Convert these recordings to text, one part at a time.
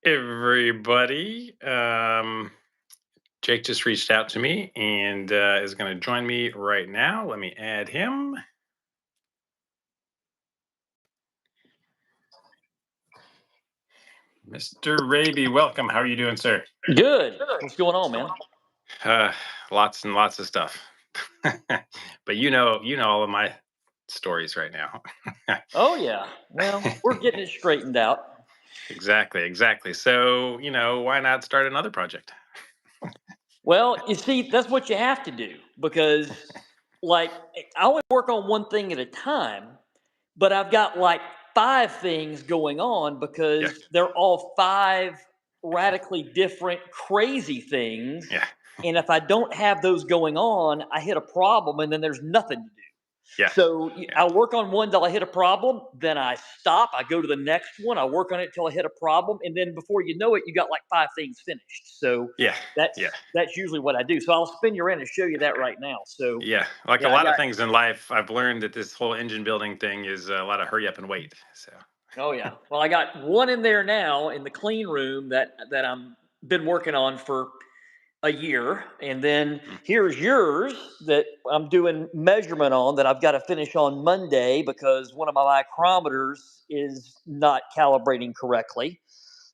everybody. Jake just reached out to me and is going to join me right now. Let me add him. Mr. Raby, welcome. How are you doing, sir? Good. What's going on, man? Lots and lots of stuff. But you know all of my stories right now. Oh yeah. Well, we're getting it straightened out. Exactly. So, why not start another project? Well, you see, that's what you have to do because, like, I only work on one thing at a time, but I've got like five things going on Yeah. because they're all five radically different, crazy things. Yeah. And if I don't have those going on, I hit a problem and then there's nothing to do. Yeah. So Yeah. I work on one till I hit a problem, then I stop, I go to the next one, I work on it till I hit a problem, and then before you know it, you got like five things finished. So Yeah. that's Yeah. that's usually what I do. So I'll spin you in and show you that right now. So Yeah, like a yeah, I lot of got things in life, I've learned that this whole engine building thing is a lot of hurry up and wait. So, oh yeah. Well, I got one in there now in the clean room that I'm been working on for a year, and then mm, here's yours that I'm doing measurement on that I've got to finish on Monday because one of my micrometers is not calibrating correctly.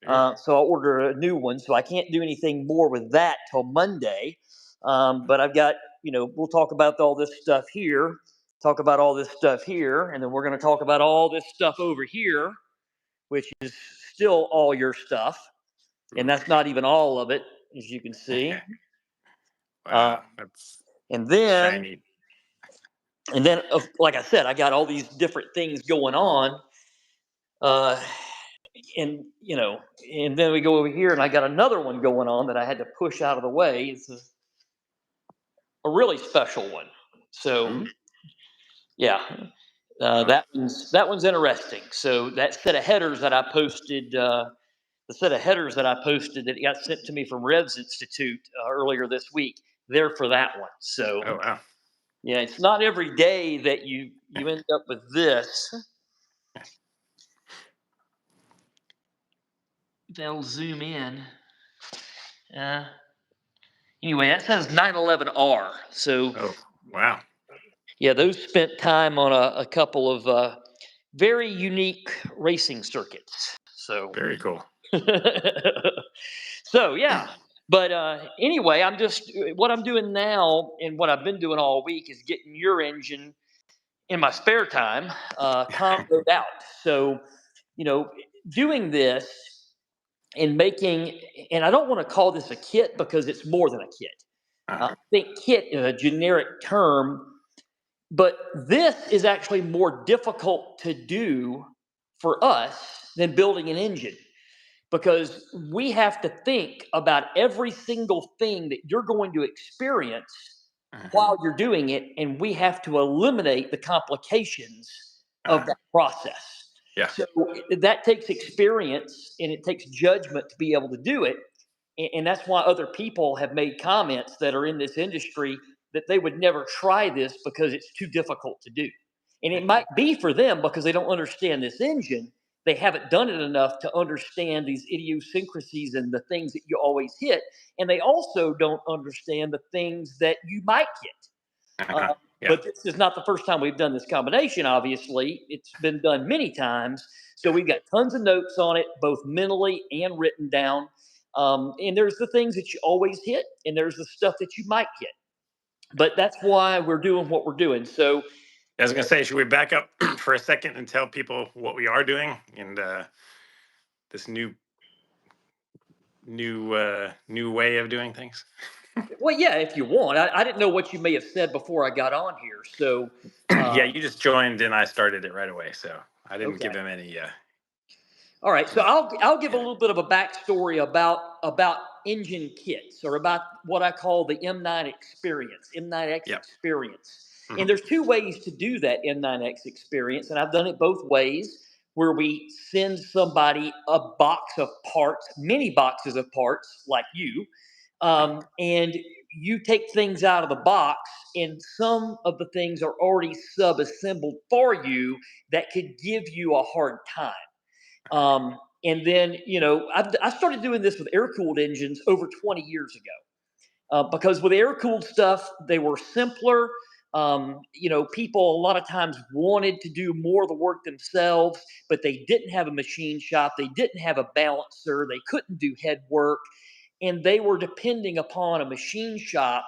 ooh, So I ordered a new one, so I can't do anything more with that till Monday. But I've got, we'll talk about all this stuff here, talk about all this stuff here, and then we're going to talk about all this stuff over here, which is still all your stuff, and ooh. that's not even all of it, as you can see. Uh, Wow, that's and then, shiny. like I said, I got all these different things going on. Uh, and then we go over here, and I got another one going on that I had to push out of the way. It's a really special one. So, Ooh, yeah, wow. that one's interesting. So that set of headers that I posted, the set of headers that I posted that got sent to me from Revs Institute earlier this week, they're for that one. So, Oh, wow. yeah, it's not every day that you end up with this. They'll zoom in. Uh, anyway, that says 911R. So, Oh, wow. yeah, those spent time on a couple of very unique racing circuits. So, Very cool. so yeah. But anyway, I'm just what I'm doing now, and what I've been doing all week is getting your engine in my spare time, comboed out. So, you know, doing this and making, and I don't want to call this a kit because it's more than a kit. Uh-huh. I think kit is a generic term, but this is actually more difficult to do for us than building an engine because we have to think about every single thing that you're going to experience Uh-huh. while you're doing it, and we have to eliminate the complications of Uh-huh. that process. Yeah. So that takes experience and it takes judgment to be able to do it. And that's why other people have made comments that are in this industry that they would never try this because it's too difficult to do. And it might be for them because they don't understand this engine. They haven't done it enough to understand these idiosyncrasies and the things that you always hit. And they also don't understand the things that you might hit. Uh-huh. Yeah. But this is not the first time we've done this combination, obviously. It's been done many times. So Yeah. we've got tons of notes on it, both mentally and written down. And there's the things that you always hit, and there's the stuff that you might hit. But that's why we're doing what we're doing. So, I was going to say, should we back up for a second and tell people what we are doing and this new way of doing things? well, yeah, if you want. I didn't know what you may have said before I got on here. So, Yeah, you just joined and I started it right away, so I didn't okay. give him any. All right, so I'll give a Yeah. little bit of a backstory about engine kits or about what I call the M9 experience, M9X Yep. experience. Hmm. And there's two ways to do that M9X experience, and I've done it both ways, where we send somebody a box of parts, many boxes of parts, like you, and you take things out of the box, and some of the things are already sub-assembled for you that could give you a hard time. And then, I started doing this with air cooled engines over 20 years ago. Because with air cooled stuff, they were simpler. People a lot of times wanted to do more of the work themselves, but they didn't have a machine shop. They didn't have a balancer. They couldn't do head work. And they were depending upon a machine shop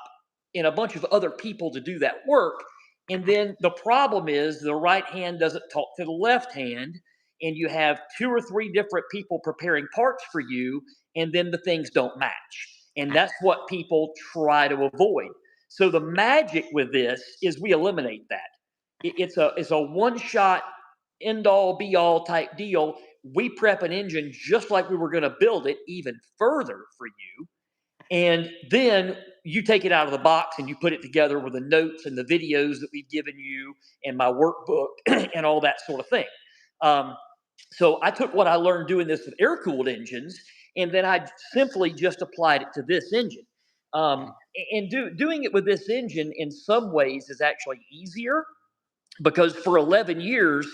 and a bunch of other people to do that work. And then the problem is the right hand doesn't talk to the left hand, and you have two or three different people preparing parts for you, and then the things don't match. And that's what people try to avoid. So the magic with this is we eliminate that. It's a one shot, end all be all type deal. We prep an engine just like we were going to build it, even further for you, and then you take it out of the box and you put it together with the notes and the videos that we've given you and my workbook and all that sort of thing. Um, so I took what I learned doing this with air cooled engines, and then I simply just applied it to this engine. And doing it with this engine in some ways is actually easier because for 11 years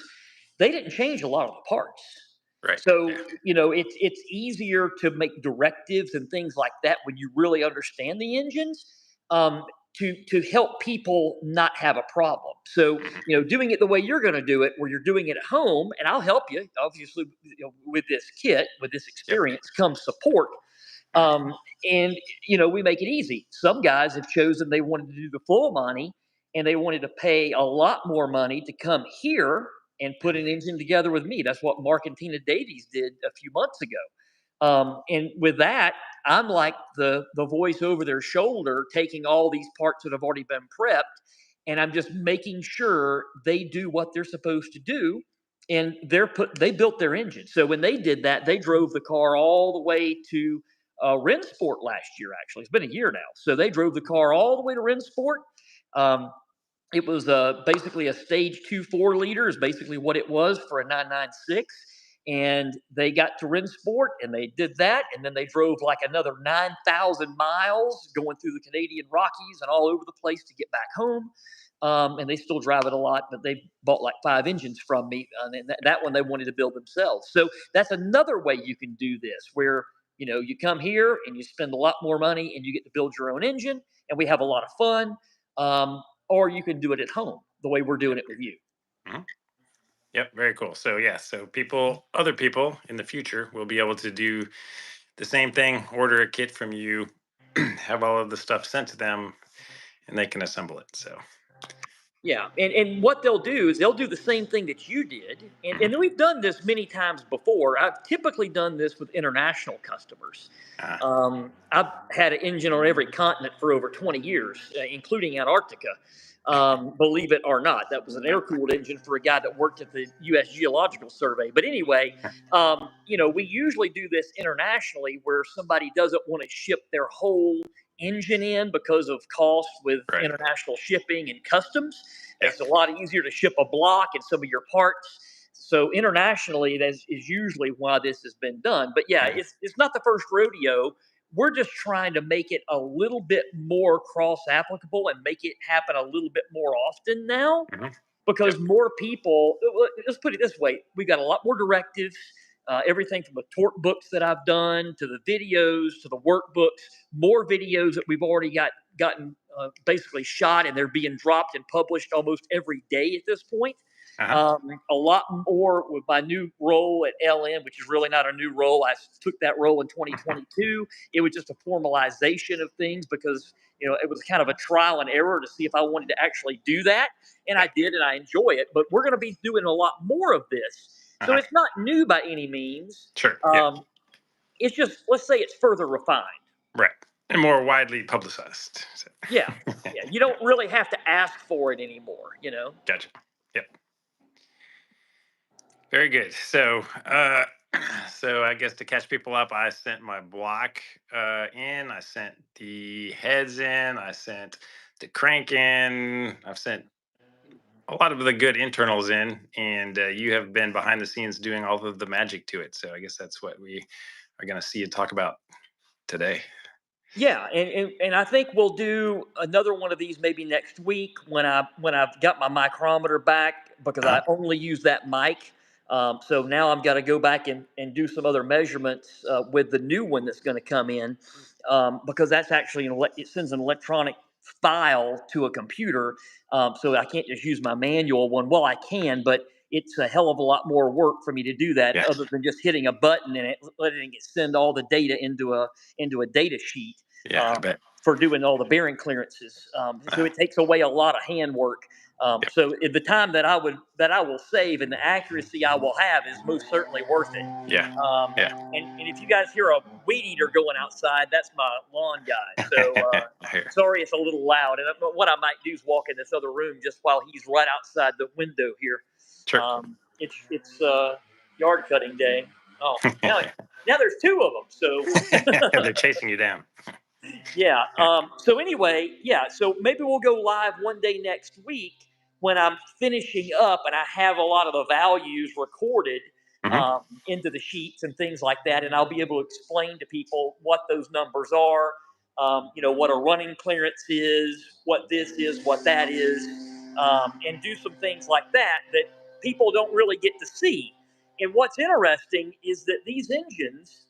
they didn't change a lot of the parts. Right. So Yeah. it's easier to make directives and things like that when you really understand the engines, um, to help people not have a problem. So Mhm. doing it the way you're going to do it, where you're doing it at home, and I'll help you. Obviously, with this kit, with this Yep. experience comes support. Right. Um, and we make it easy. Some guys have chosen they wanted to do the full money, and they wanted to pay a lot more money to come here and put an engine together with me. That's what Mark and Tina Davies did a few months ago. And with that, I'm like the voice over their shoulder, taking all these parts that have already been prepped, and I'm just making sure they do what they're supposed to do. And they built their engine. So when they did that, they drove the car all the way to Rensport last year. Actually, it's been a year now. So they drove the car all the way to Rensport. Um, it was basically a stage 2 4 liter is basically what it was for a 996. And they got to Rensport and they did that. And then they drove like another 9,000 miles going through the Canadian Rockies and all over the place to get back home. And they still drive it a lot, but they bought like 5 engines from me. And that one they wanted to build themselves. So that's another way you can do this where, you come here and you spend a lot more money and you get to build your own engine and we have a lot of fun. Or you can do it at home the way we're doing it with you. Mhm. Yep. Very cool. So yeah. So other people in the future will be able to do the same thing. Order a kit from you, have all of the stuff sent to them, and they can assemble it. So. Yeah, and what they'll do is they'll do the same thing that you did, and Mhm. we've done this many times before. I've typically done this with international customers. Ah. I've had an engine on every continent for over 20 years, including Antarctica. Believe it or not, that was an air cooled engine for a guy that worked at the U.S. Geological Survey. But anyway, we usually do this internationally where somebody doesn't want to ship their whole engine in because of cost with Right. international shipping and customs. Yeah. It's a lot easier to ship a block and some of your parts. So internationally, that is usually why this has been done. But yeah, Mhm. it's not the first rodeo. We're just trying to make it a little bit more cross applicable and make it happen a little bit more often now Mhm. because Yep. more people, let's put it this way, we got a lot more directives, everything from the torque books that I've done to the videos to the workbooks, more videos that we've already gotten basically shot, and they're being dropped and published almost every day at this point. Uh-huh. A lot more with my new role at LN, which is really not a new role. I took that role in 2022. It was just a formalization of things because it was kind of a trial and error to see if I wanted to actually do that, and Yeah. I did, and I enjoy it. But we're going to be doing a lot more of this, so Uh-huh. it's not new by any means. Sure. Yeah. Um, it's just, let's say, it's further refined. Right. And more widely publicized. So. Yeah, yeah. You don't really have to ask for it anymore. Gotcha. Yep. Very good. So, so I guess to catch people up, I sent my block in. I sent the heads in. I sent the crank in. I've sent a lot of the good internals in, and you have been behind the scenes doing all of the magic to it. So I guess that's what we are going to see and talk about today. Yeah, and I think we'll do another one of these maybe next week when I've got my micrometer back because Uh-huh. I only use that mic. So now I've got to go back and do some other measurements with the new one that's going to come in, because that's actually it sends an electronic file to a computer. So I can't just use my manual one. Well, I can, but it's a hell of a lot more work for me to do that, Yes. other than just hitting a button and letting it send all the data into a data sheet, Yeah, I bet. for doing all the bearing clearances. So Uh, it takes away a lot of handwork. yep. So the time that I will save and the accuracy I will have is most certainly worth it. Yeah. Um, Yeah. and if you guys hear a weed eater going outside, that's my lawn guy. So Here. sorry it's a little loud. And what I might do is walk in this other room just while he's right outside the window here. Sure. It's yard cutting day. Oh, now there's two of them. So They're chasing you down. yeah. Yeah. So anyway, yeah. So maybe we'll go live one day next week when I'm finishing up and I have a lot of the values recorded Hmm. into the sheets and things like that, and I'll be able to explain to people what those numbers are. What a running clearance is, what this is, what that is, and do some things like that that people don't really get to see. And what's interesting is that these engines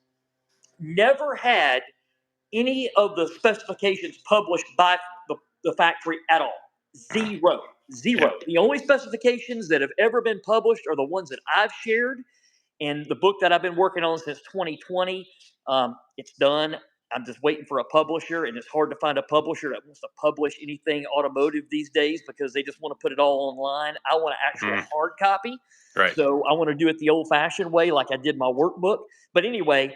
never had any of the specifications published by the factory at all. Uh, Zero. yeah. Zero. The only specifications that have ever been published are the ones that I've shared. And the book that I've been working on since 2020, it's done. I'm just waiting for a publisher, and it's hard to find a publisher that wants to publish anything automotive these days because they just want to put it all online. I want an actual Mm, hard copy. right. So I want to do it the old fashioned way, like I did my workbook. But anyway,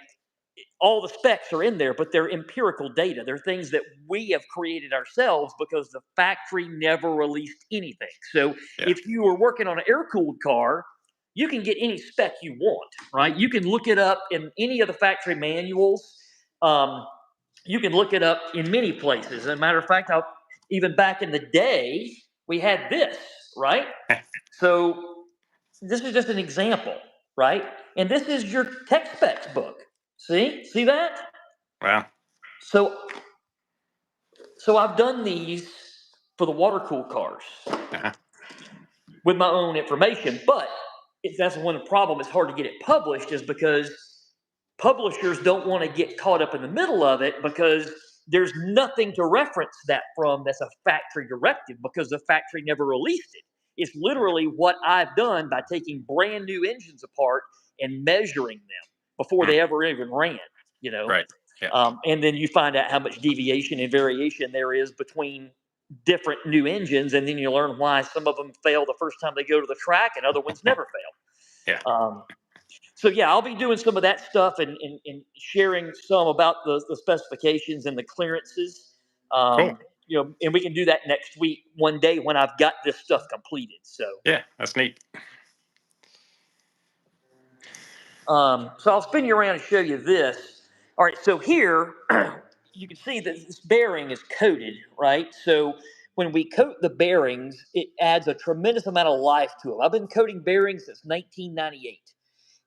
all the specs are in there, but they're empirical data. They're things that we have created ourselves because the factory never released anything. So Yeah. if you are working on an air cooled car, you can get any spec you want, right? You can look it up in any of the factory manuals. Um, you can look it up in many places. As a matter of fact, even back in the day, we had this, right? So this is just an example, right? And this is your tech specs book. See that? Well. So so I've done these for the water cooled cars Uh-huh. with my own information, but that's one problem. It's hard to get it published, is because publishers don't want to get caught up in the middle of it because there's nothing to reference that from that's a factory directive because the factory never released it. It's literally what I've done by taking brand new engines apart and measuring them before Mm, they ever even ran, you know. right. Yeah. And then you find out how much deviation and variation there is between different new engines, and then you learn why some of them fail the first time they go to the track and other ones never Yeah. fail. So yeah, I'll be doing some of that stuff and sharing some about the specifications and the clearances. Cool. And we can do that next week, one day when I've got this stuff completed. Yeah, that's neat. So I'll spin you around and show you this. All right, so here you can see that this bearing is coated, right? So when we coat the bearings, it adds a tremendous amount of life to them. I've been coating bearings since 1998.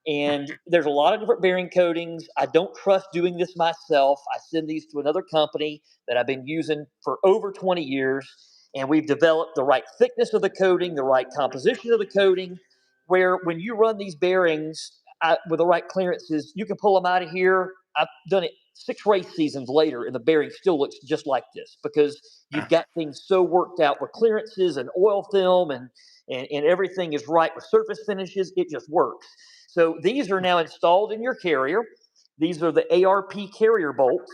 And there's a lot of different bearing coatings. I don't trust doing this myself. I send these to another company that I've been using for over 20 years. And we've developed the right thickness of the coating, the right composition of the coating, where when you run these bearings with the right clearances, you can pull them out of here. I've done it 6 race seasons later, and the bearing still looks just like this because Uh, you've got things so worked out with clearances and oil film, and everything is right with surface finishes. It just works. So these are now installed in your carrier. These are the ARP carrier bolts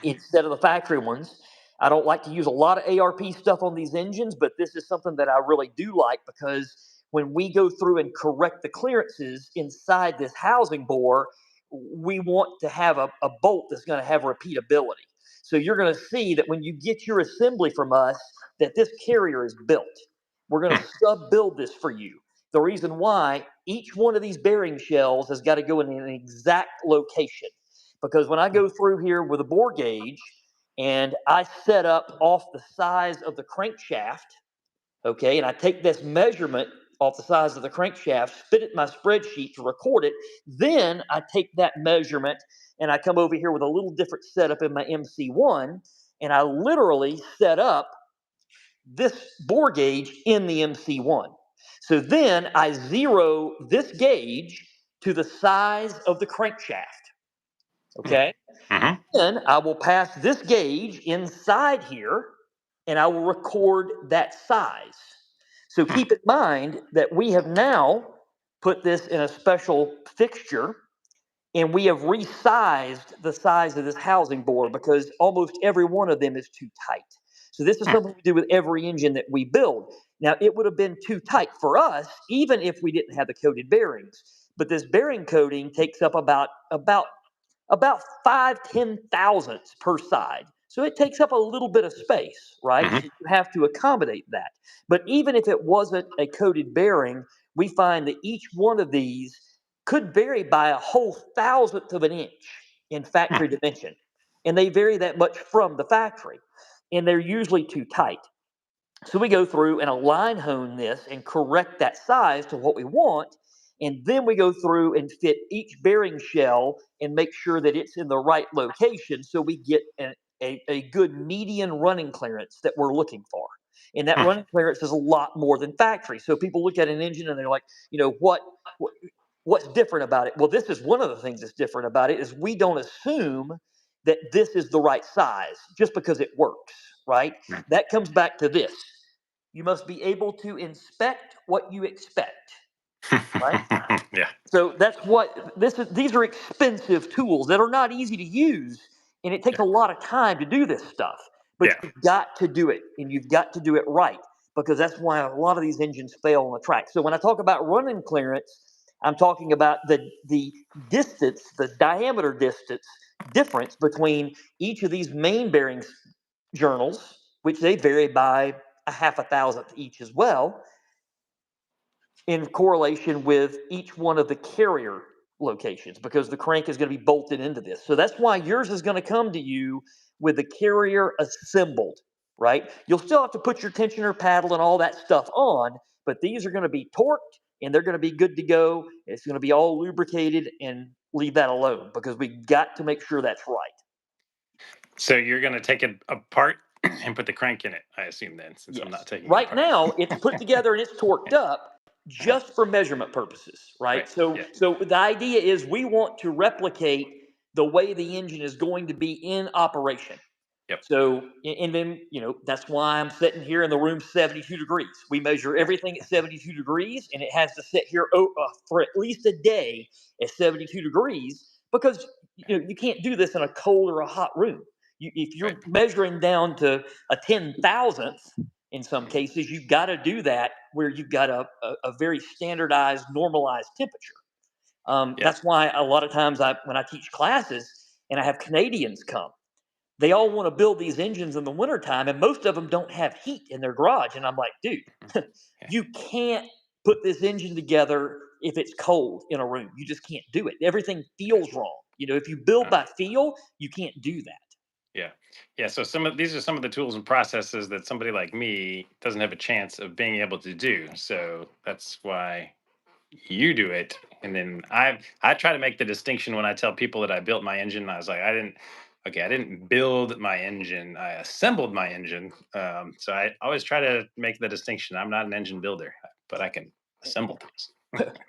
instead of the factory ones. I don't like to use a lot of ARP stuff on these engines, but this is something that I really do like because when we go through and correct the clearances inside this housing bore, we want to have a bolt that's going to have repeatability. So you're going to see that when you get your assembly from us, that this carrier is built. We're going hmm. to sub build this for you. The reason why, each one of these bearing shells has got to go in an exact location. Because when I go through here with a bore gauge and I set up off the size of the crankshaft, okay, and I take this measurement off the size of the crankshaft, spit it in my spreadsheet to record it, then I take that measurement and I come over here with a little different setup in my MC1, and I literally set up this bore gauge in the MC1. So then I zero this gauge to the size of the crankshaft. Okay. Mm-hmm. Then I will pass this gauge inside here and I will record that size. So keep in mind that we have now put this in a special fixture and we have resized the size of this housing board because almost every one of them is too tight. So this is something we do with every engine that we build. Now it would have been too tight for us even if we didn't have the coated bearings. But this bearing coating takes up about 5/10,000ths per side. So it takes up a little bit of space, right? Mm-hmm. So you have to accommodate that. But even if it wasn't a coated bearing, we find that each one of these could vary by a whole thousandth of an inch in factory dimension. And they vary that much from the factory. And they're usually too tight. So we go through and align hone this and correct that size to what we want. And then we go through and fit each bearing shell and make sure that it's in the right location so we get a good median running clearance that we're looking for. And that running clearance is a lot more than factory. So people look at an engine and they're like, what's different about it? Well, this is one of the things that's different about it is we don't assume that this is the right size just because it works, right? That comes back to this. You must be able to inspect what you expect, right? Yeah. So that's what this is. These are expensive tools that are not easy to use, and it takes Yeah. a lot of time to do this stuff. But Yeah. you've got to do it, and you've got to do it right because that's why a lot of these engines fail on the track. So when I talk about running clearance, I'm talking about the distance, the diameter distance difference between each of these main bearings journals, which they vary by a half a thousandth each as well, in correlation with each one of the carrier locations because the crank is going to be bolted into this. So that's why yours is going to come to you with the carrier assembled, right? You'll still have to put your tensioner paddle and all that stuff on, but these are going to be torqued and they're going to be good to go. It's going to be all lubricated and leave that alone because we got to make sure that's right. So you're going to take it apart and put the crank in it, I assume then, since I'm not Yes. taking it Right apart. now, it's put together and it's torqued Yeah. up Uh-huh. just for measurement purposes, right? Right. So, Yeah. so the idea is we want to replicate the way the engine is going to be in operation. Yep. So, and then, that's why I'm sitting here in the room 72 degrees. We measure Yeah. everything at 72 degrees, and it has to sit here for at least a day at 72 degrees because you can't do this in a cold or a hot room. If Right. you're measuring down to a 10,000th, in some cases, you've got to do that where you've got a very standardized, normalized temperature. Yeah. That's why a lot of times when I teach classes and I have Canadians come, they all want to build these engines in the wintertime, and most of them don't have heat in their garage. And I'm like, dude, Yeah. you can't put this engine together if it's cold in a room. You just can't do it. Everything feels wrong. If you build Uh, by feel, you can't do that. yeah. Yeah. So these are some of the tools and processes that somebody like me doesn't have a chance of being able to do. So that's why you do it. And then I try to make the distinction when I tell people that I built my engine. I was like, I didn't build my engine. I assembled my engine. So I always try to make the distinction. I'm not an engine builder, but I can assemble things.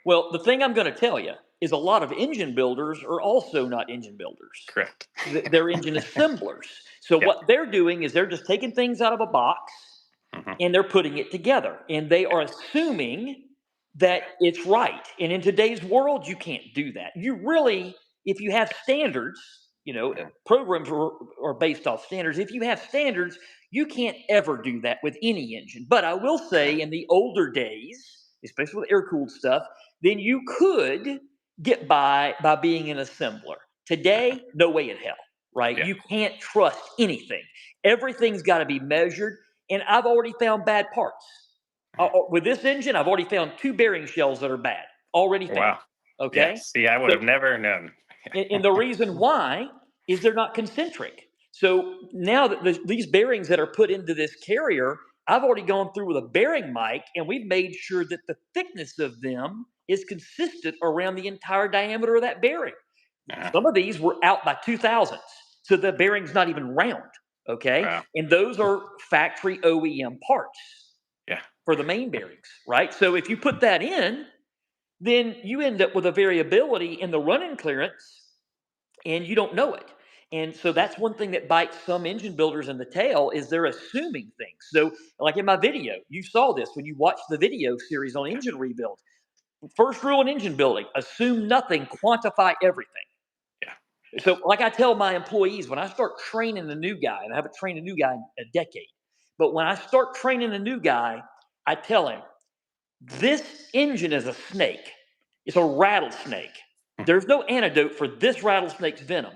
Well, the thing I'm going to tell you is a lot of engine builders are also not engine builders. Correct. They're engine assemblers. So Yep. what they're doing is they're just taking things out of a box Hmm. and they're putting it together. And they are assuming that it's right. And in today's world, you can't do that. You really, if you have standards, programs are based off standards. If you have standards, you can't ever do that with any engine. But I will say in the older days, especially with air cooled stuff, then you could get by being an assembler. Today, no way in hell, right? Yeah. You can't trust anything. Everything's got to be measured. And I've already found bad parts. With this engine, I've already found two bearing shells that are bad. Already found. Wow. Yeah. Okay. See, I would So, have never known. and the reason why is they're not concentric. So now that these bearings that are put into this carrier, I've already gone through with a bearing mic and we've made sure that the thickness of them is consistent around the entire diameter of that bearing. Uh-huh. Some of these were out by 2,000ths. So the bearing's not even round. Okay. Wow. And those are factory OEM parts. Yeah. for the main bearings, right? So if you put that in, then you end up with a variability in the running clearance and you don't know it. And so that's one thing that bites some engine builders in the tail is they're assuming things. So like in my video, you saw this when you watched the video series on Yeah. engine rebuild. First rule in engine building, assume nothing, quantify everything. Yeah. So Yes. like I tell my employees, when I start training a new guy, and I haven't trained a new guy in a decade, but when I start training a new guy, I tell him, this engine is a snake. It's a rattlesnake. Mhm. There's no antidote for this rattlesnake's venom.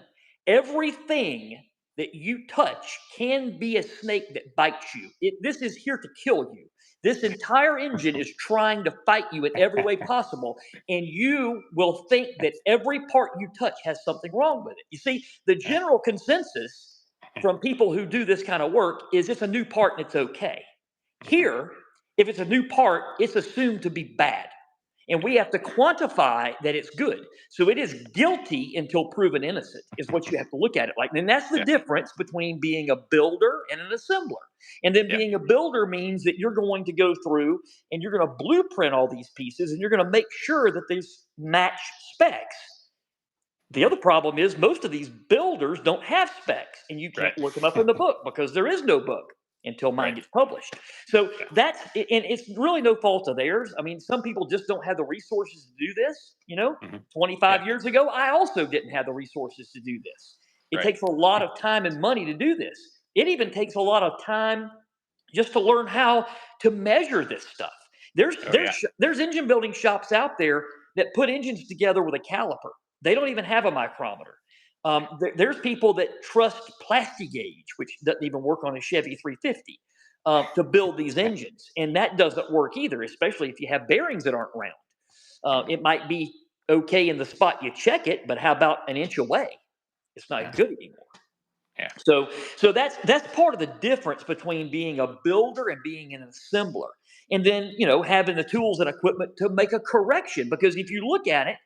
Everything that you touch can be a snake that bites you. This is here to kill you. This entire engine is trying to fight you in every way possible. And you will think that every part you touch has something wrong with it. You see, the Yeah. general consensus from people who do this kind of work is it's a new part and it's okay. Mhm. Here, if it's a new part, it's assumed to be bad. And we have to quantify that it's good. So it is guilty until proven innocent, is what you have to look at it like. And that's the Yeah. difference between being a builder and an assembler. And then Yeah. being a builder means that you're going to go through and you're going to blueprint all these pieces and you're going to make sure that these match specs. The Mm. other problem is most of these builders don't have specs, and you Right. can't look them up in the book because there is no book until mine Right. gets published. So Yeah. that's and it's really no fault of theirs. I mean, some people just don't have the resources to do this. Mhm. Yeah. 25 years ago, I also didn't have the resources to do this. It Right. takes a lot of time and money to do this. It even takes a lot of time just to learn how to measure this stuff. There's Oh there's yeah. there's engine building shops out there that put engines together with a caliper. They don't even have a micrometer. There's people that trust Plastigauge, which doesn't even work on a Chevy 350, to build these engines, and that doesn't work either, especially if you have bearings that aren't round. Mhm. It might be okay in the spot you check it, but how about an inch away? It's not Yeah. good anymore. Yeah. So that's part of the difference between being a builder and being an assembler. And then, having the tools and equipment to make a correction. Because if you look at it,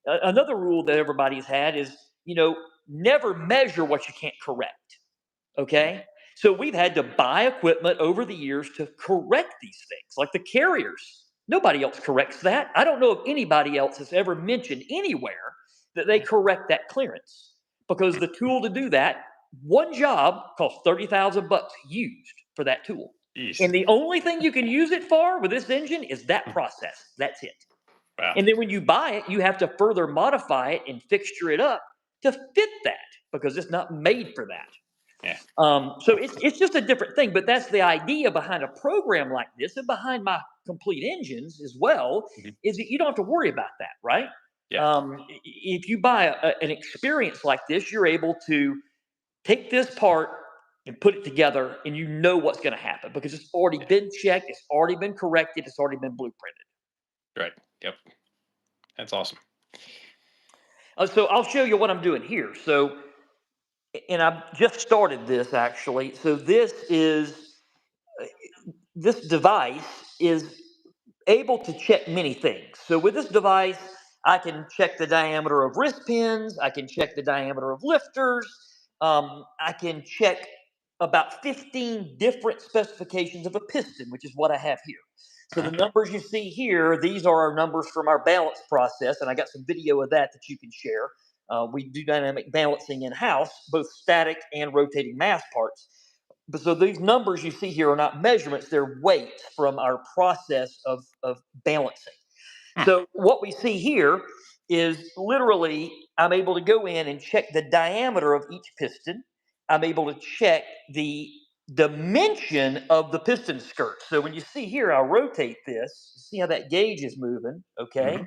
another rule that everybody's had is, never measure what you can't correct. Mhm. Okay. So we've had to buy equipment over the years to correct these things, like the carriers. Nobody else corrects that. I don't know if anybody else has ever mentioned anywhere that they Yeah. correct that clearance because the Mhm. tool to do that, one job costs 30,000 bucks used for that tool. Jeez. And the only thing you can use it for with this engine is that Mhm. process. That's it. Wow. And then when you buy it, you have to further modify it and fixture it up to fit that because it's not made for that. Yeah. So it's just a different thing, but that's the idea behind a program like this and behind my complete engines as well, Mhm. is that you don't have to worry about that, right? Yeah. If you buy an experience like this, you're able to take this part and put it together, and you know what's going to happen because it's already Yeah. been checked, it's already been corrected, it's already been blueprinted. Right. Yep. That's awesome. So I'll show you what I'm doing here. So, and I've just started this actually. So this device is able to check many things. So with this device, I can check the diameter of wrist pins, I can check the diameter of lifters, I can check about 15 different specifications of a piston, which is what I have here. So the Uh-huh. numbers you see here, these are our numbers from our balance process, and I got some video of that you can share. We do dynamic balancing in house, both static and rotating mass parts. But so these numbers you see here are not measurements, they're weights from our process of balancing. Hmm. So what we see here is literally I'm able to go in and check the diameter of each piston. I'm able to check the dimension of the piston skirt. So when you see here, I'll rotate this, see how that gauge is moving, Mhm. okay?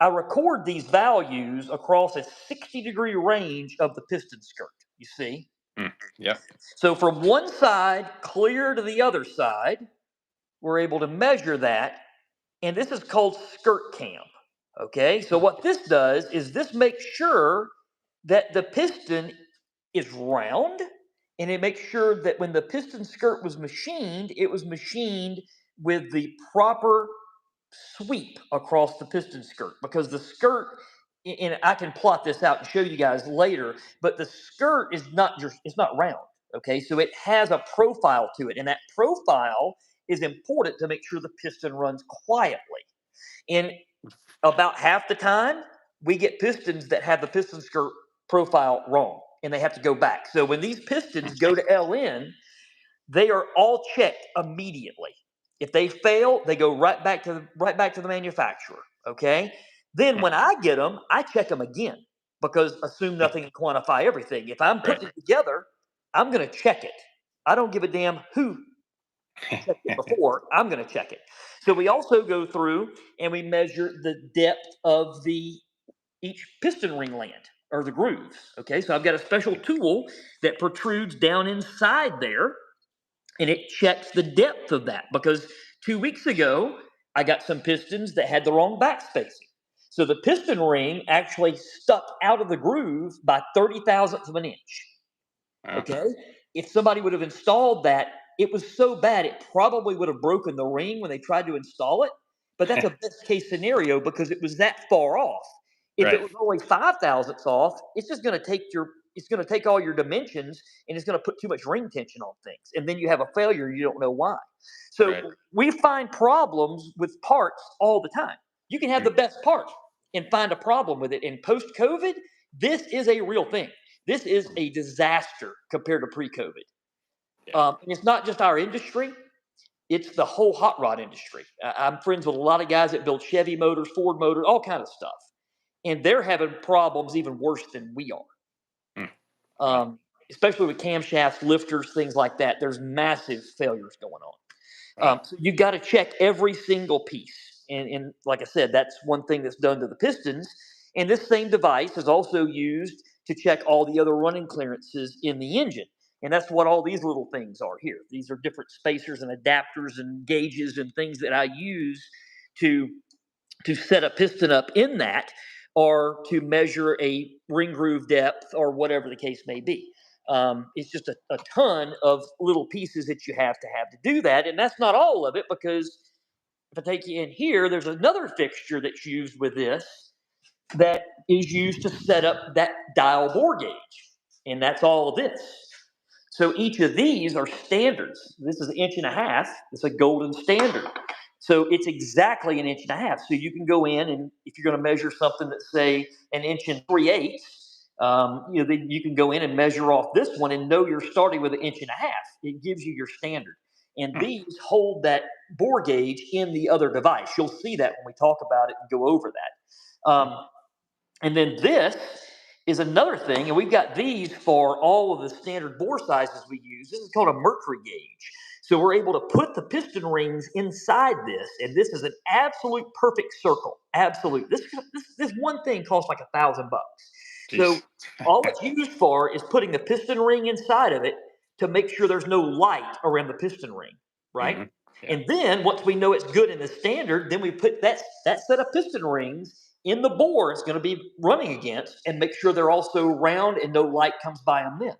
I record these values across a 60-degree range of the piston skirt, you see? Mm. Yep. So from one side clear to the other side, we're able to measure that. And this is called skirt cam. Okay. So what this does is this makes sure that the piston is round, and it makes sure that when the piston skirt was machined, it was machined with the proper sweep across the piston skirt because the skirt, and I can plot this out and show you guys later, but the skirt is not just, it's not round. Okay. So it has a profile to it, and that profile is important to make sure the piston runs quietly. And about half the time, we get pistons that have the piston skirt profile wrong and they have to go back. So when these pistons go to LN, they are all checked immediately. If they fail, they go right back to the manufacturer. Okay. Then when I get them, I check them again because assume nothing and quantify everything. If I'm Right. putting it together, I'm going to check it. I don't give a damn who checked it before. I'm going to check it. So we also go through and we measure the depth of the each piston ring land or the grooves. Okay, so I've got a special tool that protrudes down inside there and it checks the depth of that because 2 weeks ago I got some pistons that had the wrong back spacing. So the piston ring actually stuck out of the groove by 30 thousandths of an inch. Wow. Okay. If somebody would have installed that, it was so bad it probably would have broken the ring when they tried to install it. But that's a best case scenario because it was that far off. If it Right. was only 5 thousandths off, it's just going to take all your dimensions and it's going to put too much ring tension on things. And then you have a failure, you don't know why. So Right. we find problems with parts all the time. You can have Mm. the best part and find a problem with it. And post COVID, this is a real thing. This is a disaster compared to pre-COVID. Yeah. And it's not just our industry, it's the whole hot rod industry. I'm friends with a lot of guys that build Chevy motors, Ford motors, all kind of stuff. And they're having problems even worse than we are. Mm. Wow. Especially with camshafts, lifters, things like that. There's massive failures going on. Wow. So you got to check every single piece. And like I said, that's one thing that's done to the pistons. And this same device is also used to check all the other running clearances in the engine. And that's what all these little things are here. These are different spacers and adapters and gauges and things that I use to set a piston up in that or to measure a ring groove depth or whatever the case may be. It's just a ton of little pieces that you have to do that. And that's not all of it because if I take you in here, there's another fixture that's used with this that is used to set up that dial bore gauge. And that's all of this. So each of these are standards. This is an inch and a half. It's a golden standard. So it's exactly an inch and a half. So you can go in and if you're going to measure something that's say an inch and 3/8, then you can go in and measure off this one and know you're starting with an inch and a half. It gives you your standard. And Mm. these hold that bore gauge in the other device. You'll see that when we talk about it and go over that. And then this is another thing, and we've got these for all of the standard bore sizes we use. This is called a mercury gauge. So we're able to put the piston rings inside this, and this is an absolute perfect circle. Absolute. This one thing costs like $1,000. So Jeez. all it's used for is putting the piston ring inside of it to make sure there's no light around the piston ring, right? Hmm. Yeah. And then once we know it's good in the standard, then we put that set of piston rings in the bore it's going to be running against and make sure they're also round and no light comes by them then.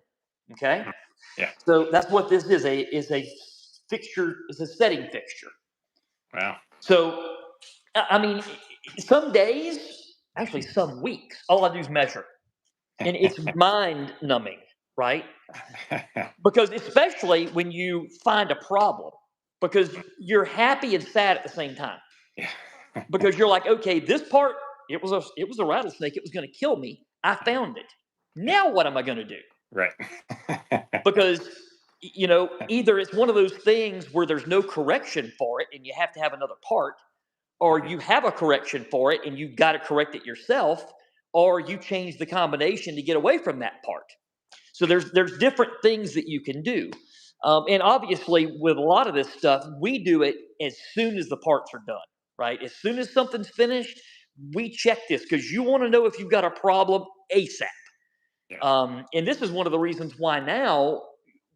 Okay. Mm. Yeah. So that's what this is a fixture, is a setting fixture. Wow. So, I mean, some days, actually some weeks, all I do is measure. And it's mind numbing, right? Because especially when you find a problem, because you're happy and sad at the same time. Yeah. Because you're like, okay, this part, it was a rattlesnake, it was going to kill me. I found it. Yeah. Now what am I going to do? Right. Because either it's one of those things where there's no correction for it and you have to have another part, or Mhm. you have a correction for it and you've got to correct it yourself, or you change the combination to get away from that part. So there's different things that you can do. And obviously, with a lot of this stuff, we do it as soon as the parts are done, right? As soon as something's finished, we check this because you want to know if you've got a problem ASAP. Yeah. And this is one of the reasons why now,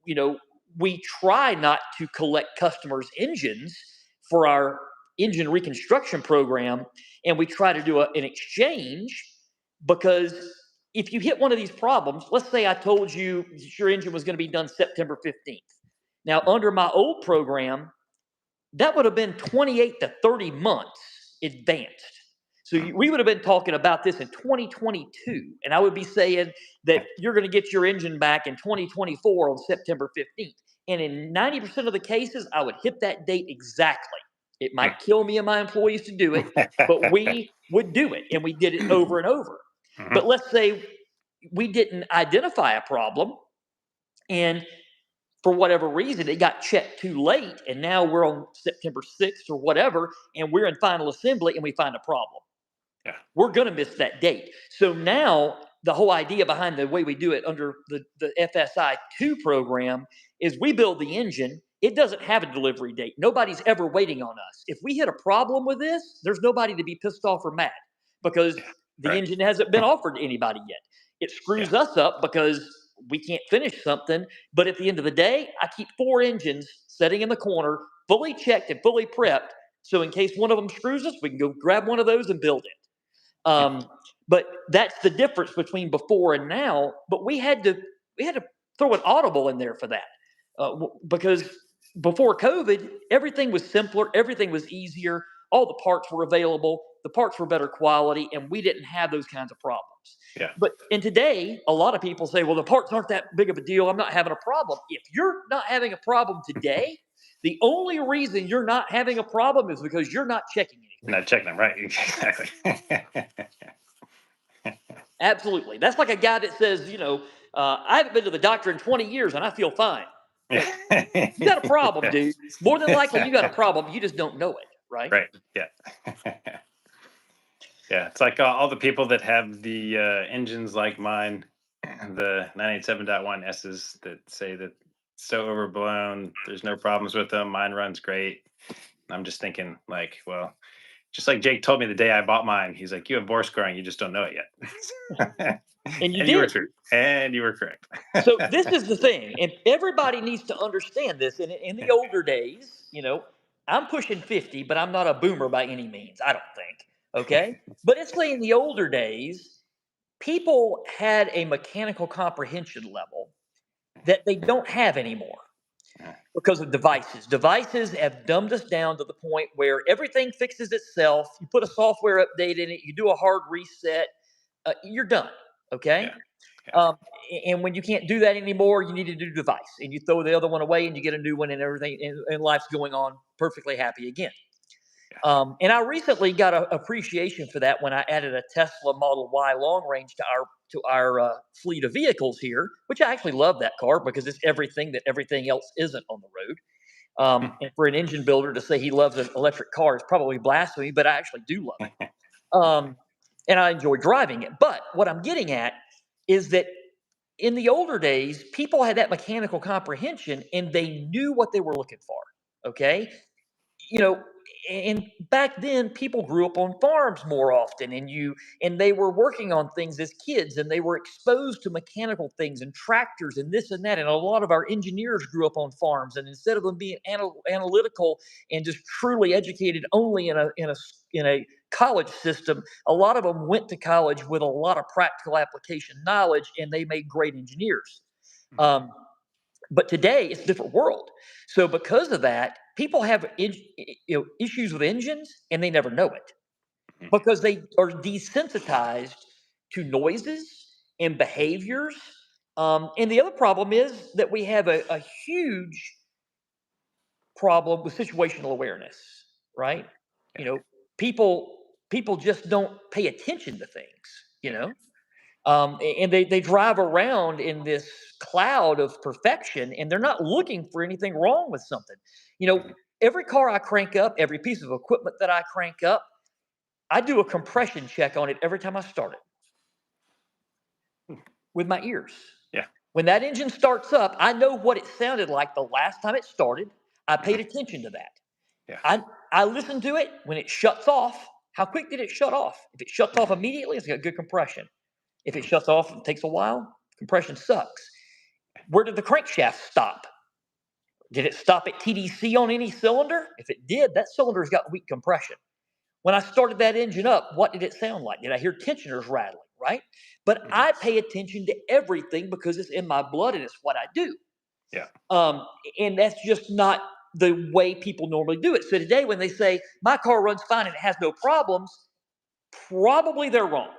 you know, we try not to collect customers' engines for our engine reconstruction program, and we try to do an exchange because if you hit one of these problems, let's say I told you your engine was going to be done September 15th. Now, under my old program, that would have been 28 to 30 months advanced. So Mm. we would have been talking about this in 2022. And I would be saying that you're going to get your engine back in 2024 on September 15th. And in 90% of the cases, I would hit that date exactly. It Hmm. might kill me and my employees to do it, but we would do it, and we did it over and over. Mhm. But let's say we didn't identify a problem, and for whatever reason, it got checked too late, and now we're on September 6th or whatever, and we're in final assembly and we find a problem. Yeah. We're going to miss that date. So now the whole idea behind the way we do it under the FSI 2 program is we build the engine. It doesn't have a delivery date. Nobody's ever waiting on us. If we hit a problem with this, there's nobody to be pissed off or mad because Yeah. the Right. engine hasn't been offered to anybody yet. It Yeah. screws us up because we can't finish something. But at the end of the day, I keep 4 engines sitting in the corner, fully checked and fully prepped. So in case one of them screws us, we can go grab one of those and build it. Hmm. But that's the difference between before and now. But we had to throw an audible in there for that because before COVID, everything was simpler, everything was easier, all the parts were available, the parts were better quality, and we didn't have those kinds of problems. Yeah. But in today, a lot of people say, "Well, the parts aren't that big of a deal. I'm not having a problem." If you're not having a problem today, the only reason you're not having a problem is because you're not checking anything. Not checking them right. Exactly. Absolutely. That's like a guy that says, I haven't been to the doctor in 20 years and I feel fine. Yeah. You got a problem, dude. More than likely, you got a Yeah. problem. You just don't know it, right? Right. Yeah. Yeah. It's like all the people that have the engines like mine, the 987.1 S's that say that it's so overblown. There's no problems with them. Mine runs great. I'm just thinking, like, well, just like Jake told me the day I bought mine, he's like, "You have bore scoring, you just don't know it yet." And you And you were did. true, and you were correct. So this is the thing, and everybody needs to understand this. In the older days, I'm pushing 50, but I'm not a boomer by any means. I don't think. Okay, but it's like in the older days, people had a mechanical comprehension level that they don't have anymore because of devices. Devices have dumbed us down to the point where everything fixes itself. You put a software update in it, you do a hard reset, you're done. Okay. Yeah, yeah. Um, and when you can't do that anymore, you need a new device, and you throw the other one away, and you get a new one, and everything, and life's going on perfectly happy again. Yeah. And I recently got an appreciation for that when I added a Tesla Model Y long range to our fleet of vehicles here, which I actually love that car because it's everything that everything else isn't on the road. And for an engine builder to say he loves an electric car is probably blasphemy, but I actually do love it. And I enjoy driving it. But what I'm getting at is that in the older days, people had that mechanical comprehension and they knew what they were looking for. Okay. you know and back then people grew up on farms more often, and they were working on things as kids, and they were exposed to mechanical things and tractors and this and that, and a lot of our engineers grew up on farms, and instead of them being analytical and just truly educated only in a college system, a lot of them went to college with a lot of practical application knowledge, and they made great engineers. Mhm. um, but today it's a different world. So because of that, people have issues with engines and they never know it Mhm. because they are desensitized to noises and behaviors. And the other problem is that we have a huge problem with situational awareness, right? You Yeah, know, people just don't pay attention to things. You yeah. know, and they drive around in this cloud of perfection, and they're not looking for anything wrong with something. You know, Mhm. every car I crank up, every piece of equipment that I crank up, I do a compression check on it every time I start it with my ears. Yeah. When that engine starts up, I know what it sounded like the last time it started. I paid Mhm. attention to that. Yeah. I listen to it when it shuts off. How quick did it shut off? If it shuts off Mhm. immediately, it's got good compression. If it Mhm. shuts off and takes a while, compression sucks. Where did the crankshaft stop? Did it stop at TDC on any cylinder? If it did, that cylinder's got weak compression. When I started that engine up, what did it sound like? Did I hear tensioners rattling? Right? But Mhm. I pay attention to everything because it's in my blood and it's what I do. Yeah. Um, and that's just not the way people normally do it. So today, when they say my car runs fine and it has no problems, probably they're wrong.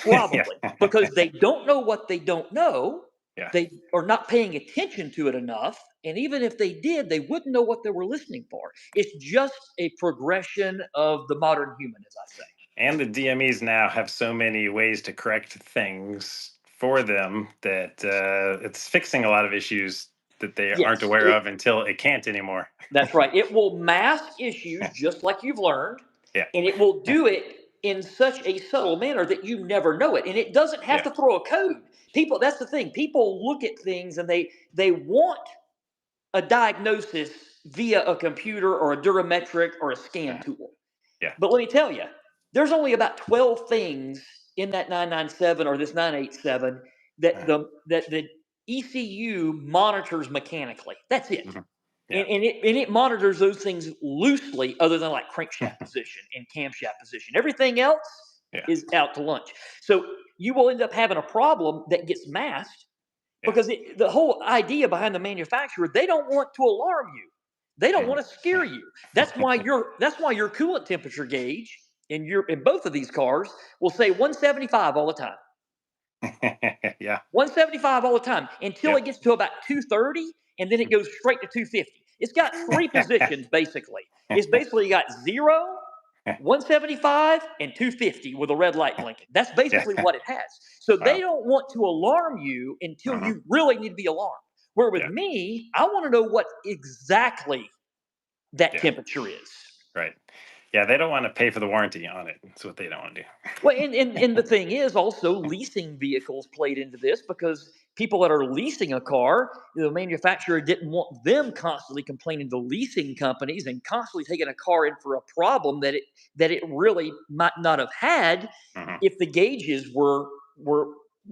Yeah. Probably because they don't know what they don't know, Yeah. They are not paying attention to it enough. And even if they did, they wouldn't know what they were listening for. It's just a progression of the modern human, as I say. And the DMEs now have so many ways to correct things for them that it's fixing a lot of issues that they aren't Yes, aware of until it can't anymore. that's right. It will mask issues just like you've learned, Yeah. and it will do it in such a subtle manner that you never know it. And it doesn't have Yeah. to throw a code. People, that's the thing. People look at things and they want a diagnosis via a computer or a durametric or a scan uh tool. Yeah. But let me tell you, there's only about 12 things in that 997 or this 987 uh that the ECU monitors mechanically. That's it. mhm. Yeah. And it monitors those things loosely, other than like crankshaft position and camshaft position. Everything else Yeah. is out to lunch. So you will end up having a problem that gets masked Yeah. because the whole idea behind the manufacturer, they don't want to alarm you. They don't Mhm. want to scare you. That's why your coolant temperature gauge in both of these cars will say 175 all the time. Yeah. 175 all the time until it Yep. gets to about 230, and then it goes straight to 250. It's got three positions basically. It's basically got 0, 175, and 250 with a red light blinking. That's basically Yeah. what it has. So they Wow. don't want to alarm you until Uh-huh. you really need to be alarmed. Where with Yeah. me, I want to know what exactly that Yeah. temperature is. Right. Yeah. They don't want to pay for the warranty on it. That's what they don't want to Well, and the thing is also leasing vehicles played into this because people that are leasing a car, the manufacturer didn't want them constantly complaining to leasing companies and constantly taking a car in for a problem that it really might not have had do. if the gauges were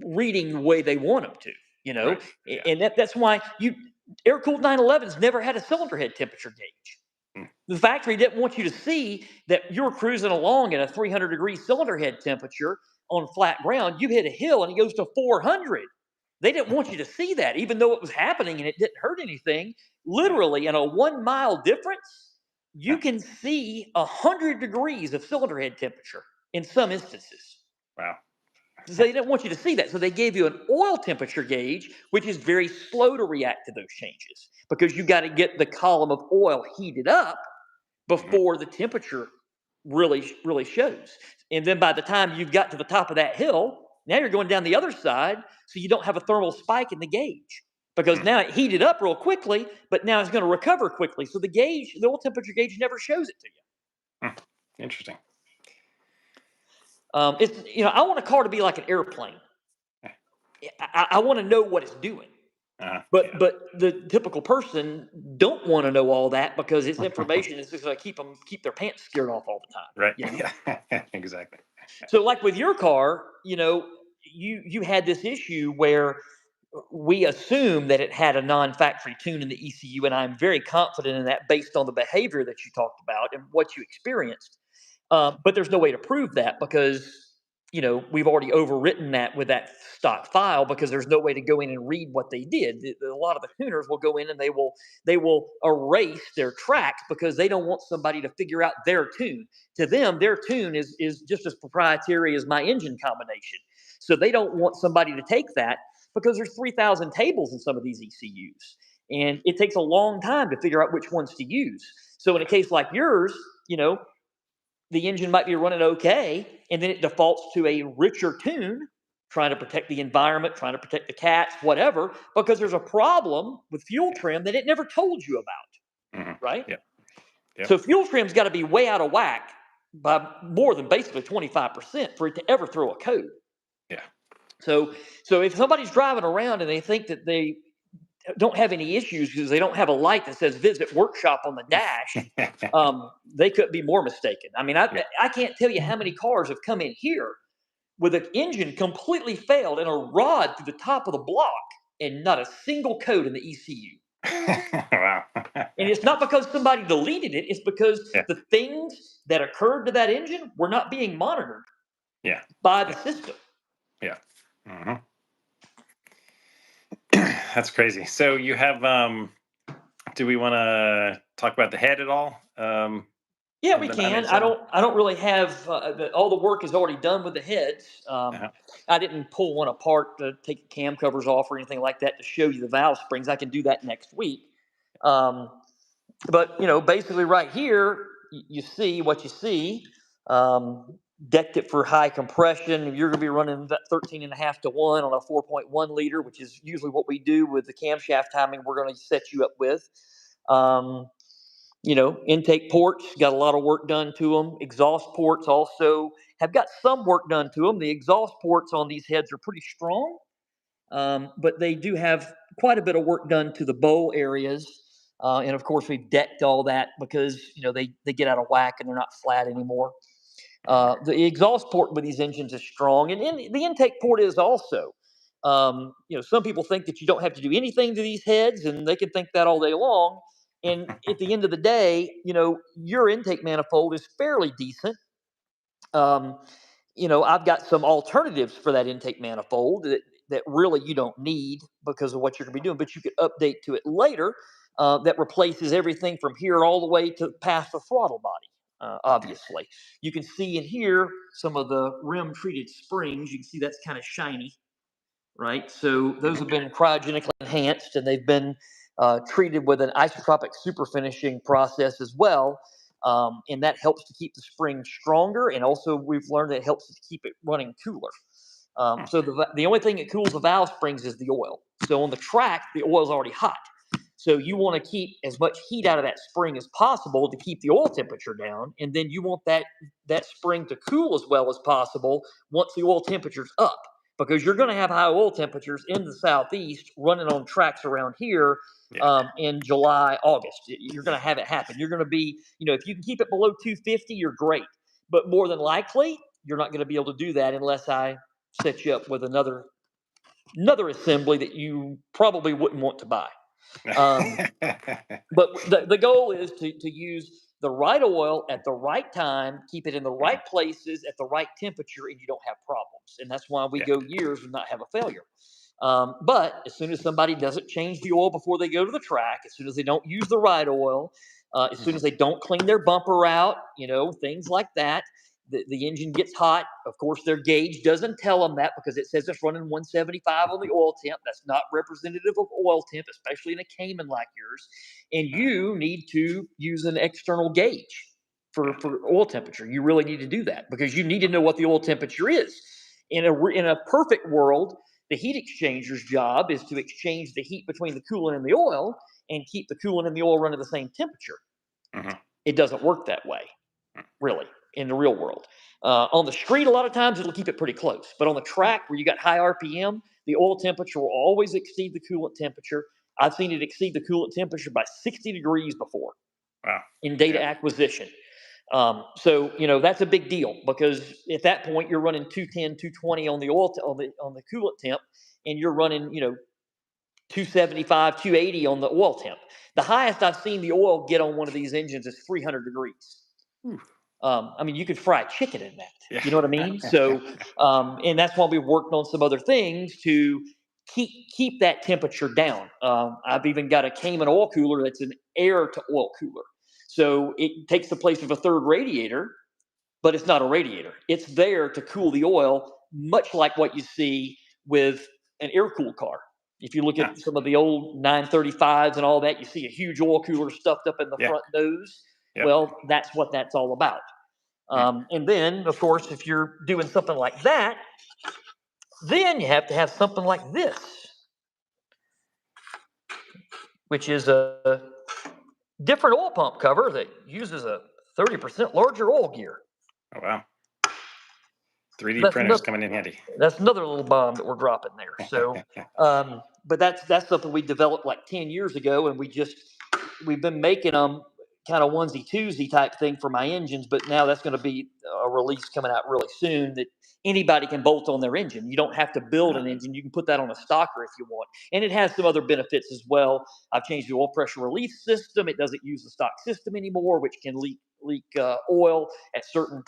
reading the way they want them to, you know. Right. Yeah. And that's why you air cooled 911s never had a cylinder head temperature gauge. Mm. The factory didn't want you to see that you were cruising along at a 300-degree cylinder head temperature on flat ground. You hit a hill and it goes to 400. They didn't want you to see that, even though it was happening and it didn't hurt anything. Yeah. Literally, in a 1 mile difference, you Huh. can see 100 degrees of cylinder head temperature in some instances. Wow. So they didn't want you to see that. So they gave you an oil temperature gauge, which is very slow to react to those changes because you got to get the column of oil heated up Mhm. before the temperature really shows. And then by the time you've got to the top of that hill, now you're going down the other side, so you don't have a thermal spike in the gauge because Mm. now it heated up real quickly, but now it's going to recover quickly. So the oil temperature gauge never shows it to you. Mm. Interesting. I want a car to be like an airplane. I want to know what it's doing. But Yeah. but the typical person don't want to know all that because it's information is just going to keep their pants scared off all the time. Right. You know. Yeah. Exactly. So like with your car, you had this issue where we assume that it had a non-factory tune in the ECU, and I'm very confident in that based on the behavior that you talked about and what you experienced. But there's no way to prove that because we've already overwritten that with that stock file because there's no way to go in and read what they did. A lot of the tuners will go in and they will erase their tracks because they don't want somebody to figure out their tune. To them, their tune is just as proprietary as my engine combination. So they don't want somebody to take that because there's 3,000 tables in some of these ECUs, and it takes a long time to figure out which ones to use. So in a case like yours, you know the engine might be running okay, and then it defaults to a richer tune, trying to protect the environment, trying to protect the cats, whatever, because there's a problem with fuel trim that it never told you about, Hmm. right? Yep. Yep. So fuel trim's got to be way out of whack by more than basically 25% for it to ever throw a code. Yeah. So, so if somebody's driving around and they think that they don't have any issues because they don't have a light that says visit workshop on the dash, they could be more mistaken. I mean, Yeah. I can't tell you how many cars have come in here with an engine completely failed and a rod through the top of the block and not a single code in the ECU. Wow. And it's not because somebody deleted it, it's because Yeah. the things that occurred to that engine were not being monitored Yeah. by the Yeah. system. Yeah. Hmm. That's crazy. So you have do we want to talk about the head at all? Yeah, we of the can. 987? I don't really have all the work is already done with the heads. Uh-huh. I didn't pull one apart to take the cam covers off or anything like that to show you the valve springs. I can do that next week. Um, but basically, right here, you see what you see. Um, Decked it for high compression. You're going to be running that 13.5 to 1 on a 4.1 liter, which is usually what we do with the camshaft timing. We're going to set you up with. Um, Intake ports got a lot of work done to them. Exhaust ports also have got some work done to them. The exhaust ports on these heads are pretty strong, but they do have quite a bit of work done to the bowl areas. And of course, we've decked all that because they get out of whack and they're not flat anymore. The exhaust port with these engines is strong, and the intake port is also. Some people think that you don't have to do anything to these heads, and they can think that all day long. And at the end of the day, your intake manifold is fairly decent. Um, I've got some alternatives for that intake manifold that really you don't need because of what you're going to be doing, but you could update to it later that replaces everything from here all the way to past the throttle body. Obviously, you can see in here some of the rim treated springs. You can see that's kind of shiny, right? So those Hmm. have been cryogenically enhanced and they've been treated with an isotropic super finishing process as well. And that helps to keep the spring stronger. And also, we've learned that it helps to keep it running cooler. So the only thing that cools the valve springs is the oil. So on the track, the oil is already hot. So you want to keep as much heat out of that spring as possible to keep the oil temperature down, and then you want that spring to cool as well as possible once the oil temperature's up, because you're going to have high oil temperatures in the southeast running on tracks around here Yeah. in July, August. You're going to have it happen. You're going to be, if you can keep it below 250, you're great. But more than likely, you're not going to be able to do that unless I set you up with another assembly that you probably wouldn't want to buy. Um, but the goal is to use the right oil at the right time, keep it in the Mhm. right places at the right temperature, and you don't have problems. And that's why we Yeah. go years and not have a failure. But as soon as somebody doesn't change the oil before they go to the track, as soon as they don't use the right oil, as soon Hmm. as they don't clean their bumper out, things like that, the engine gets hot. Of course, their gauge doesn't tell them that because it says it's running 175 on the oil temp. That's not representative of oil temp, especially in a Cayman like yours. And Yeah. you need to use an external gauge Yeah. for oil temperature. You really need to do that because you need to know Mhm. what the oil temperature is. In a perfect world, the heat exchanger's job is to exchange the heat between the coolant and the oil and keep the coolant and the oil running the same temperature. Mhm. It doesn't work that way, really, in the real world. On the street, a lot of times it'll keep it pretty close. But on the track where you got high RPM, the oil temperature will always exceed the coolant temperature. I've seen it exceed the coolant temperature by 60 degrees before Wow. in data Yeah. acquisition. So that's a big deal because at that point you're running 210, 220 on the on the coolant temp, and you're running 275, 280 on the oil temp. The highest I've seen the oil get on one of these engines is 300 degrees. Ooh. I mean, you could fry chicken in that. Yeah. You know what I mean? So, and that's why we've worked on some other things to keep that temperature down. I've even got a Cayman oil cooler that's an air to oil cooler, so it takes the place of a third radiator, but it's not a radiator. It's there to cool the oil, much like what you see with an air cooled car. If you look Huh. at some of the old 935s and all that, you see a huge oil cooler stuffed up in the Yeah. front nose. Yep. Well, that's what that's all about. Mm. And then, of course, if you're doing something like that, then you have to have something like this, which is a different oil pump cover that uses a 30% larger oil gear. Oh wow. 3D That's printers another coming in handy. that's another little bomb that we're dropping there. So, but that's something we developed like 10 years ago, and we've been making them kind of onesie twosie type thing for my engines. But now that's going to be a release coming out really soon that anybody can bolt on their engine. You don't have to build Huh. an engine; you can put that on a stocker if you want, and it has some other benefits as well. I've changed the oil pressure release system; it doesn't use the stock system anymore, which can leak oil at certain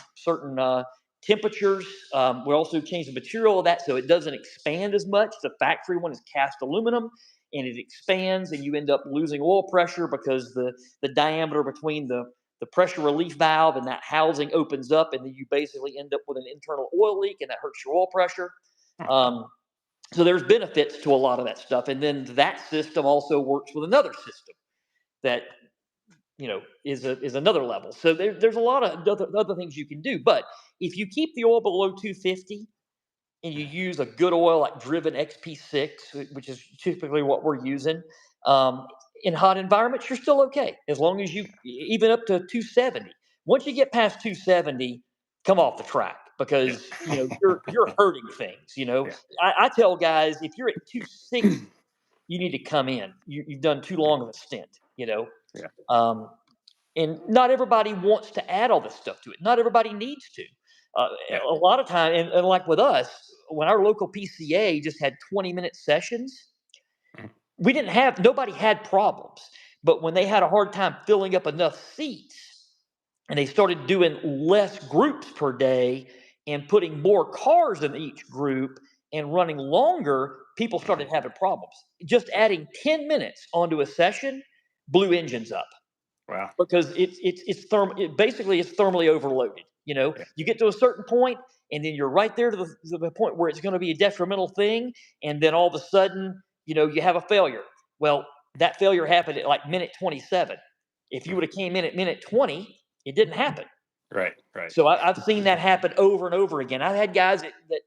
temperatures. We also changed the material of that so it doesn't expand as much. The factory one is cast aluminum and it expands, and you end up losing oil pressure because the diameter between the the pressure relief valve and that housing opens up, and then you basically end up with an internal oil leak, and that hurts your oil pressure. Um, so there's benefits to a lot of that stuff, and then that system also works with another system that is another level. So there's a lot of other things you can do. But if you keep the oil below 250 and you use a good oil like Driven XP6, which is typically what we're using, um, in hot environments, you're still okay as long as you even up to 270. Once you get past 270, come off the track Yeah. because you're hurting things. Yeah. I tell guys if you're at 260, you need to come in. You've done too long of a stint. Yeah. Um, and not everybody wants to add all this stuff to it. Not everybody needs to. Uh, Yeah. a lot of time, and like with us, when our local PCA just had 20-minute sessions, Mhm. we didn't have nobody had problems. But when they had a hard time filling up enough seats, and they started doing less groups per day and putting more cars in each group and running longer, people started having problems. Just adding 10 minutes onto a session blew engines up Wow. because basically it's thermally overloaded. Yeah. You get to a certain point, and then you're right there to the point where it's going to be a detrimental thing, and then all of a sudden, you have a failure. Well, that failure happened at like minute 27. If you would have came in at minute 20, it didn't happen. Right. Right. So I've seen that happen over and over again. I've had guys that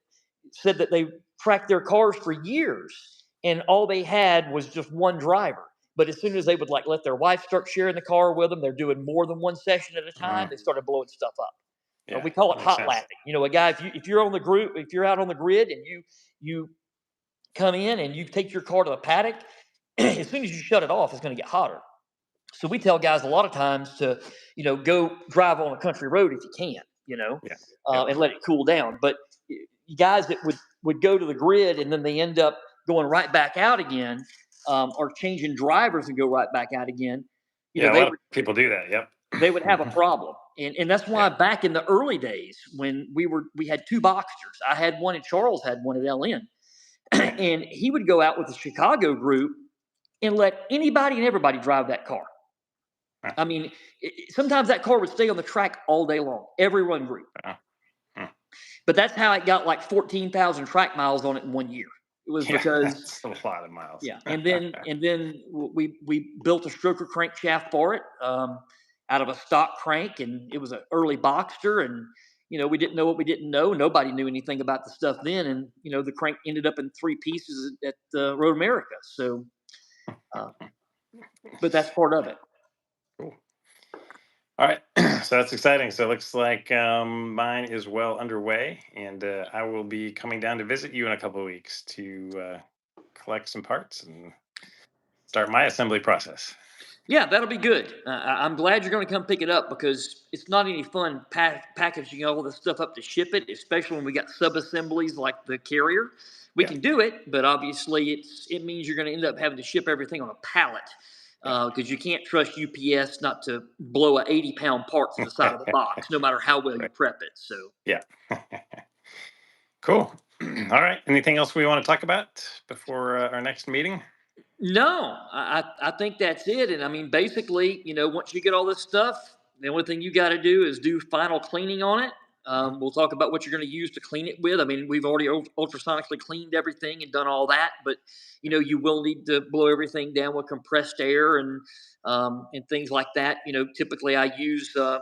said that they tracked their cars for years, and all they had was just one driver. But as soon as they would like let their wife start sharing the car with them, they're doing more than one session at a time. Mhm. They started blowing stuff up. Yeah. We call it Makes hot sense. lapping. A guy, if you're on the group, if you're out on the grid and you come in and you take your car to the paddock, as soon as you shut it off, it's going to get hotter. So we tell guys a lot of times to, go drive on a country road if you can, Yeah. Yep. and let it cool down. But guys that would go to the grid and then they end up going right back out again, or changing drivers and go right back out again, Yeah. A they lot of would people do that. Yep. they would have a problem. And that's Yeah. why back in the early days when we had two Boxsters, I had one and Charles had one at LN, Yeah. and he would go out with the Chicago group and let anybody and everybody drive that car. Huh. I mean, sometimes that car would stay on the track all day long, every run group. Uh, huh. But that's how it got like 14,000 track miles on it in 1 year. It was Yeah. because, That's a lot of miles. yeah, and then we built a stroker crankshaft for it, out of a stock crank, and it was an early Boxster, and we didn't know what we didn't know. Nobody knew anything about the stuff then, and the crank ended up in three pieces at Road America. So, uh, but that's part of it. Cool. All right. So that's exciting. So it looks like mine is well underway, and I will be coming down to visit you in a couple of weeks to collect some parts and start my assembly process. Yeah, that'll be good. I'm glad you're going to come pick it up because it's not any fun packaging all this stuff up to ship it, especially when we got sub assemblies like the carrier. We Yeah. can do it, but obviously it means you're going to end up having to ship everything on a pallet Yeah. because you can't trust UPS not to blow a 80-pound part to the side of the box, no matter how well you Right. prep it. So. Yeah. Cool. All right. Anything else we want to talk about before our next meeting? No, I think that's it. And I mean, basically, once you get all this stuff, the only thing you got to do is do final cleaning on it. We'll talk about what you're going to use to clean it with. I mean, we've already ultrasonically cleaned everything and done all that, but you will need to blow everything down with compressed air and things like that. Typically I use uh,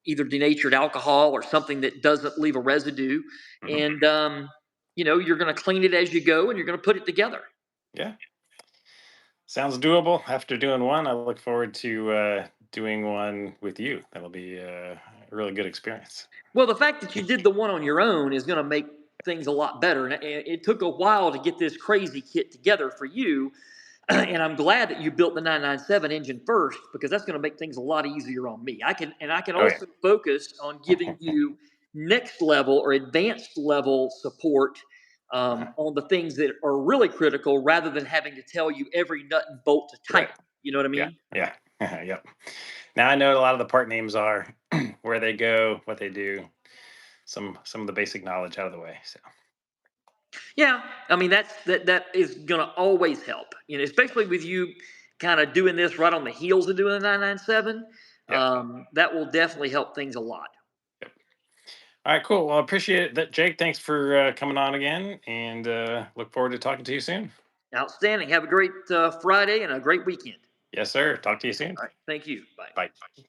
either denatured alcohol or something that doesn't leave a residue, Hmm. and you're going to clean it as you go, and you're going to put it together. Yeah. Sounds doable. After doing one, I look forward to doing one with you. That'll be a really good experience. Well, the fact that you did the one on your own is going to make things a lot better. And it took a while to get this crazy kit together for you. And I'm glad that you built the 997 engine first because that's going to make things a lot easier on me. I can Oh also focus on giving yeah. you next level or advanced level support Uh-huh. on the things that are really critical rather than having to tell you every nut and bolt to Right. tighten. You know what I Yeah. mean? Yeah. Yep. Now I know what a lot of the part names are, where they go, what they do, some of the basic knowledge out of the way. So Yeah, I mean that is going to always help, especially with you kind of doing this right on the heels of doing the 997. Yep. That will definitely help things a lot. Yep. All right, cool. Well, I appreciate that, Jake. Thanks for coming on again, and look forward to talking to you soon. Outstanding. Have a great Friday and a great weekend. Yes, sir. Talk to you soon. All right. Thank you. Bye. Bye.